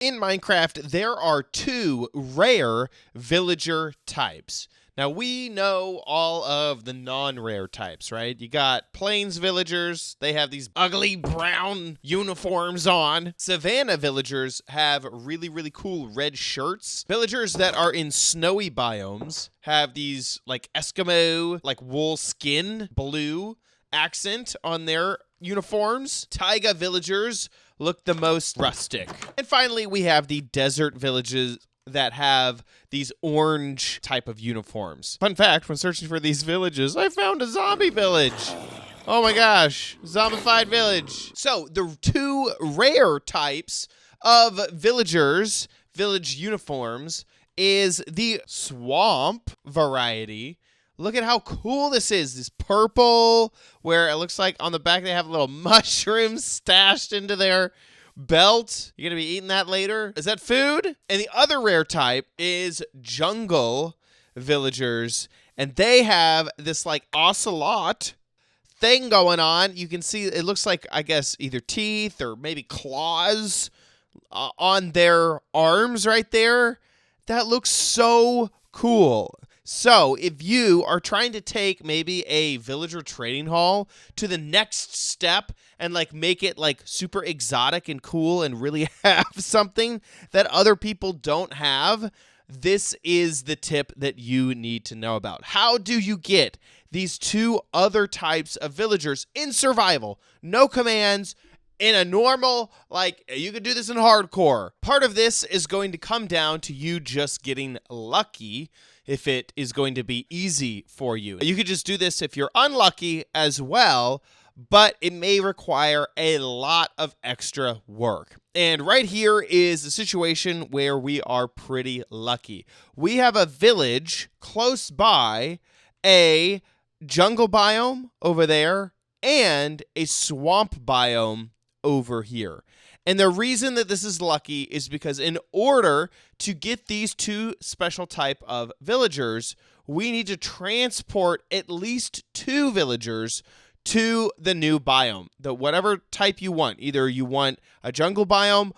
In Minecraft, there are two rare villager types. Now, we know all of the non-rare types, right? You got plains villagers. They have these ugly brown uniforms on. Savannah villagers have really, really cool red shirts. Villagers that are in snowy biomes have these, like, Eskimo, like, wool skin blue accent on their uniforms. Taiga villagers look the most rustic. And finally, we have the desert villages that have these orange type of uniforms. Fun fact, when searching for these villages, I found a zombie village. Oh my gosh, zombified village. So the two rare types of villagers, village uniforms, is the swamp variety. Look at how cool this is. This purple, where it looks like on the back they have little mushrooms stashed into their belt. You're going to be eating that later? Is that food? And the other rare type is jungle villagers. And they have this like ocelot thing going on. You can see it looks like, I guess, either teeth or maybe claws on their arms right there. That looks so cool. So if you are trying to take maybe a villager trading hall to the next step and like make it like super exotic and cool and really have something that other people don't have, this is the tip that you need to know about. How do you get these two other types of villagers in survival? No commands. In a normal, like, you could do this in hardcore. Part of this is going to come down to you just getting lucky if it is going to be easy for you. You could just do this if you're unlucky as well, but it may require a lot of extra work. And right here is a situation where we are pretty lucky. We have a village close by, a jungle biome over there, and a swamp biome over here. And the reason that this is lucky is because in order to get these two special type of villagers, we need to transport at least two villagers to the new biome, the whatever type you want. Either you want a jungle biome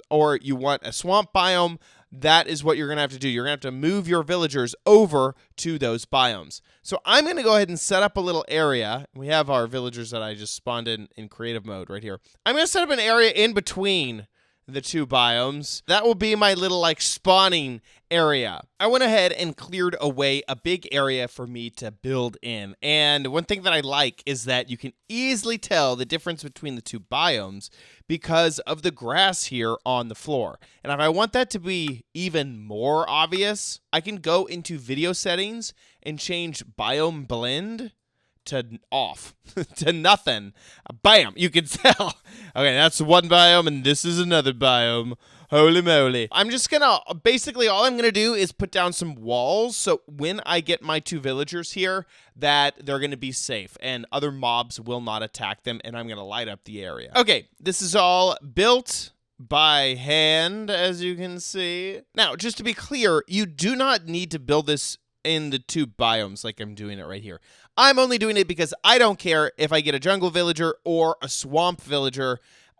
or you want a swamp biome. That is what you're going to have to do. You're going to have to move your villagers over to those biomes. So I'm going to go ahead and set up a little area. We have our villagers that I just spawned in creative mode right here. I'm going to set up an area in between the two biomes. That will be my little like spawning area. I went ahead and cleared away a big area for me to build in. And one thing that I like is that you can easily tell the difference between the two biomes because of the grass here on the floor. And if I want that to be even more obvious, I can go into video settings and change biome blend to off, to nothing. Bam, you can tell. Okay, that's one biome and this is another biome. Holy moly. I'm just gonna, basically all I'm gonna do is put down some walls so when I get my two villagers here that they're gonna be safe and other mobs will not attack them, and I'm gonna light up the area. Okay, this is all built by hand, as you can see. Now, just to be clear, you do not need to build this in the two biomes like I'm doing it right here. I'm only doing it because I don't care if I get a jungle villager or a swamp villager.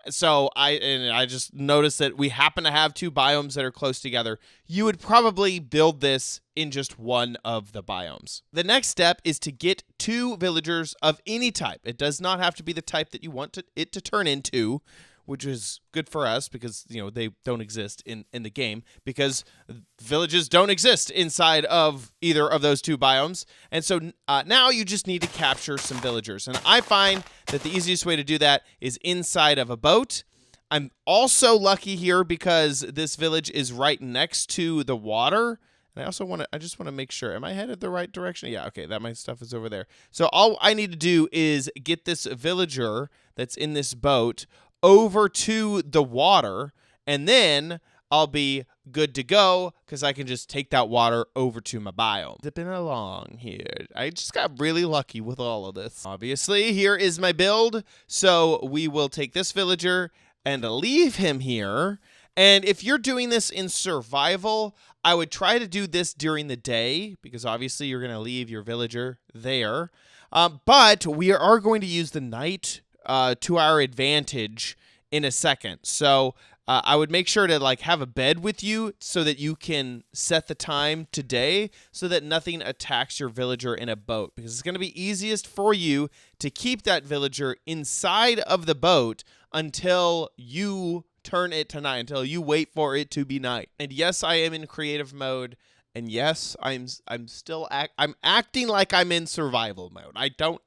So I just noticed that we happen to have two biomes that are close together. You would probably build this in just one of the biomes. The next step is to get two villagers of any type. It does not have to be the type that you want it to turn into, which is good for us because, you know, they don't exist in the game because villages don't exist inside of either of those two biomes. And so now you just need to capture some villagers. And I find that the easiest way to do that is inside of a boat. I'm also lucky here because this village is right next to the water. And I just want to make sure, am I headed the right direction? Yeah, okay, that my stuff is over there. So all I need to do is get this villager that's in this boat over to the water, and then I'll be good to go because I can just take that water over to my biome. Zipping along here. I just got really lucky with all of this. Obviously, here is my build. So we will take this villager and leave him here. And if you're doing this in survival, I would try to do this during the day because obviously you're going to leave your villager there. But we are going to use the night to our advantage in a second. So I would make sure to like have a bed with you so that you can set the time today so that nothing attacks your villager in a boat, because it's going to be easiest for you to keep that villager inside of the boat until you turn it to night, until you wait for it to be night. And yes, I am in creative mode. And yes, I'm still I'm acting like I'm in survival mode. I don't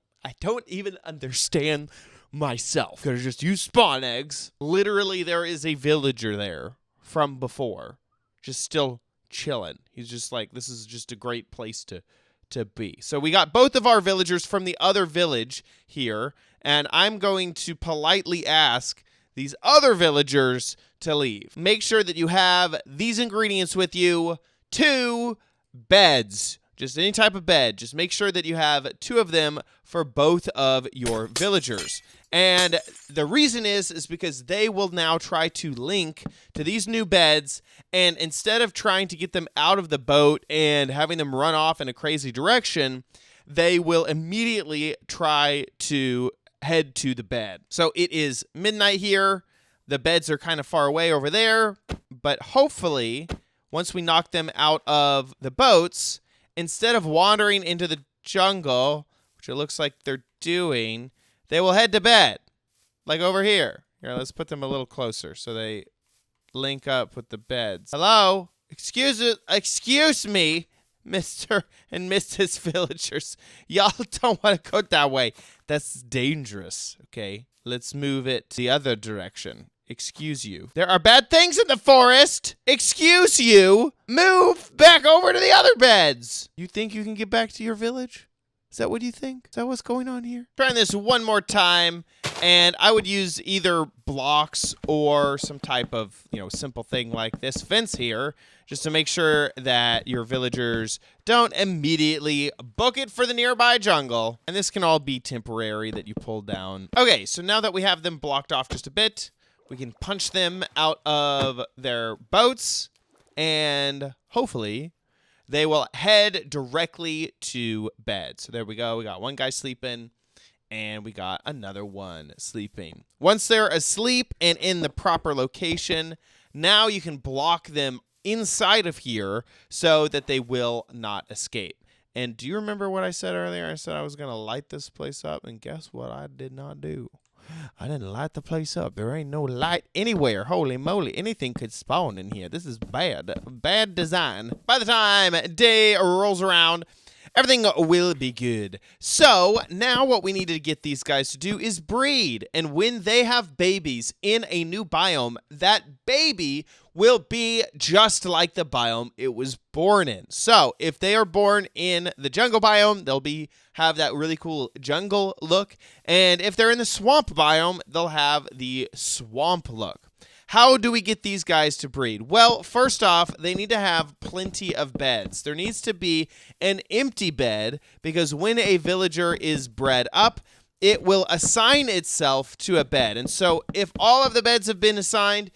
even understand myself. Could have just used spawn eggs. Literally, there is a villager there from before, just still chilling. He's just like, this is just a great place to be. So we got both of our villagers from the other village here, and I'm going to politely ask these other villagers to leave. Make sure that you have these ingredients with you. 2 beds, just any type of bed. Just make sure that you have 2 of them for both of your villagers. And the reason is because they will now try to link to these new beds, and instead of trying to get them out of the boat and having them run off in a crazy direction, they will immediately try to head to the bed. So it is midnight here. The beds are kind of far away over there, but hopefully once we knock them out of the boats, instead of wandering into the jungle, which it looks like they're doing, they will head to bed, like over here. Here, let's put them a little closer so they link up with the beds. Hello? Excuse me, Mr. and Mrs. Villagers. Y'all don't want to go that way. That's dangerous, okay? Let's move it the other direction. Excuse you. There are bad things in the forest. Excuse you. Move back over to the other beds. You think you can get back to your village? Is that what you think? Is that what's going on here? Trying this one more time, and I would use either blocks or some type of, simple thing like this fence here, just to make sure that your villagers don't immediately book it for the nearby jungle. And this can all be temporary that you pull down. Okay, so now that we have them blocked off just a bit, we can punch them out of their boats, and hopefully they will head directly to bed. So there we go. We got one guy sleeping, and we got another one sleeping. Once they're asleep and in the proper location, now you can block them inside of here so that they will not escape. And do you remember what I said earlier? I said I was going to light this place up, and guess what I did not do? I didn't light the place up. There ain't no light anywhere. Holy moly. Anything could spawn in here. This is bad. Bad design. By the time day rolls around, everything will be good. So now what we need to get these guys to do is breed. And when they have babies in a new biome, that baby will be just like the biome it was born in. So if they are born in the jungle biome, they'll have that really cool jungle look. And if they're in the swamp biome, they'll have the swamp look. How do we get these guys to breed? Well, first off, they need to have plenty of beds. There needs to be an empty bed, because when a villager is bred up, it will assign itself to a bed. And so if all of the beds have been assigned,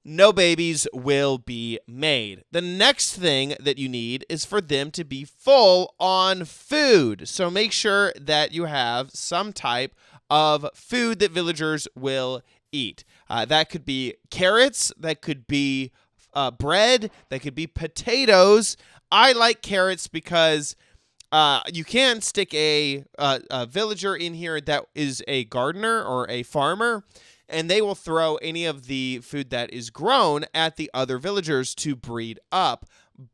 no babies will be made. The next thing that you need is for them to be full on food. So make sure that you have some type of food that villagers will eat. That could be carrots, that could be bread, that could be potatoes. I like carrots because you can stick a villager in here that is a gardener or a farmer, and they will throw any of the food that is grown at the other villagers to breed up.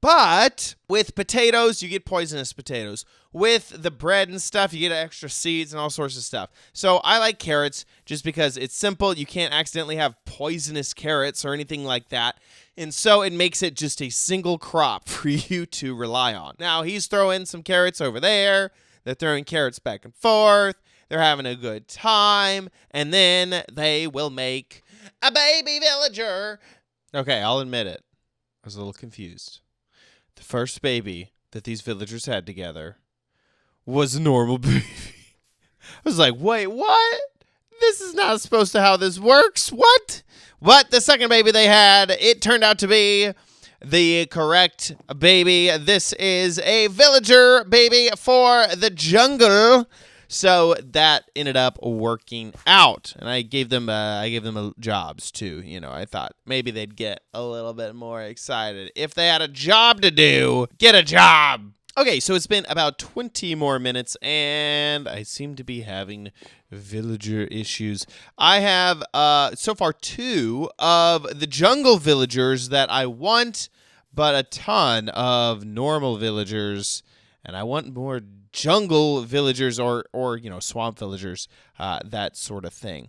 But with potatoes, you get poisonous potatoes. With the bread and stuff, you get extra seeds and all sorts of stuff. So I like carrots just because it's simple. You can't accidentally have poisonous carrots or anything like that. And so it makes it just a single crop for you to rely on. Now, he's throwing some carrots over there. They're throwing carrots back and forth. They're having a good time. And then they will make a baby villager. Okay, I'll admit it. I was a little confused. The first baby that these villagers had together was a normal baby. I was like, wait, what? This is not supposed to how this works. What? But the second baby they had, it turned out to be the correct baby. This is a villager baby for the jungle. So that ended up working out, and I gave them jobs too. You know, I thought maybe they'd get a little bit more excited if they had a job to do. Get a job. Okay, so it's been about 20 more minutes, and I seem to be having villager issues. I have so far 2 of the jungle villagers that I want, but a ton of normal villagers, and I want more jungle villagers or you know, swamp villagers, that sort of thing.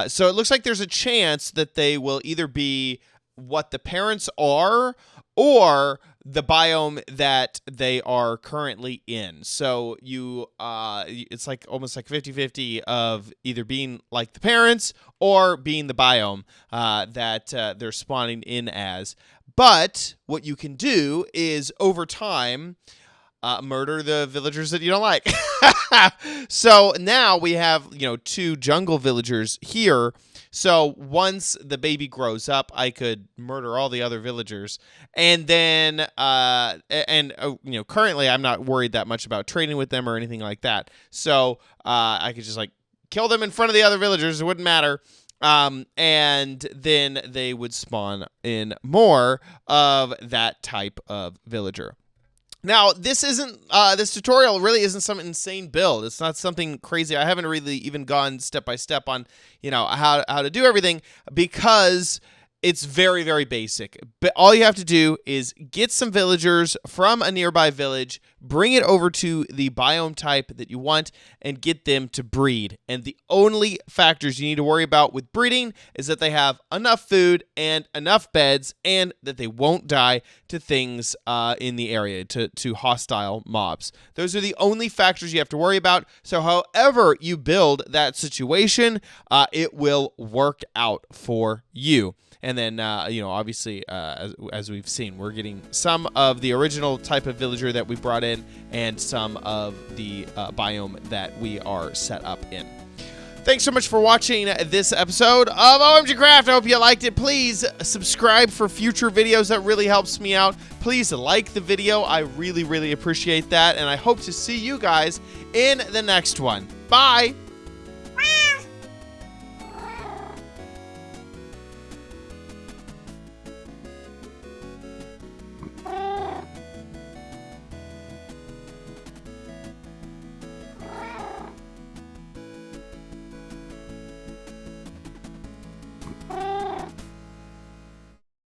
So it looks like there's a chance that they will either be what the parents are or the biome that they are currently in. So it's like almost like 50-50 of either being like the parents or being the biome that they're spawning in as. But what you can do is over time murder the villagers that you don't like. So now we have, you know, 2 jungle villagers here. So once the baby grows up, I could murder all the other villagers. And then, you know, currently I'm not worried that much about trading with them or anything like that. So I could just like kill them in front of the other villagers. It wouldn't matter. And then they would spawn in more of that type of villager. Now, this tutorial really isn't some insane build. It's not something crazy. I haven't really even gone step by step on, you know, how to do everything, because it's very, very basic. But all you have to do is get some villagers from a nearby village, bring it over to the biome type that you want, and get them to breed. And the only factors you need to worry about with breeding is that they have enough food and enough beds, and that they won't die to things in the area, to hostile mobs. Those are the only factors you have to worry about. So however you build that situation, it will work out for you. And then, you know, obviously, as we've seen, we're getting some of the original type of villager that we brought in and some of the biome that we are set up in. Thanks so much for watching this episode of OMG Craft. I hope you liked it. Please subscribe for future videos. That really helps me out. Please like the video. I really, really appreciate that. And I hope to see you guys in the next one. Bye.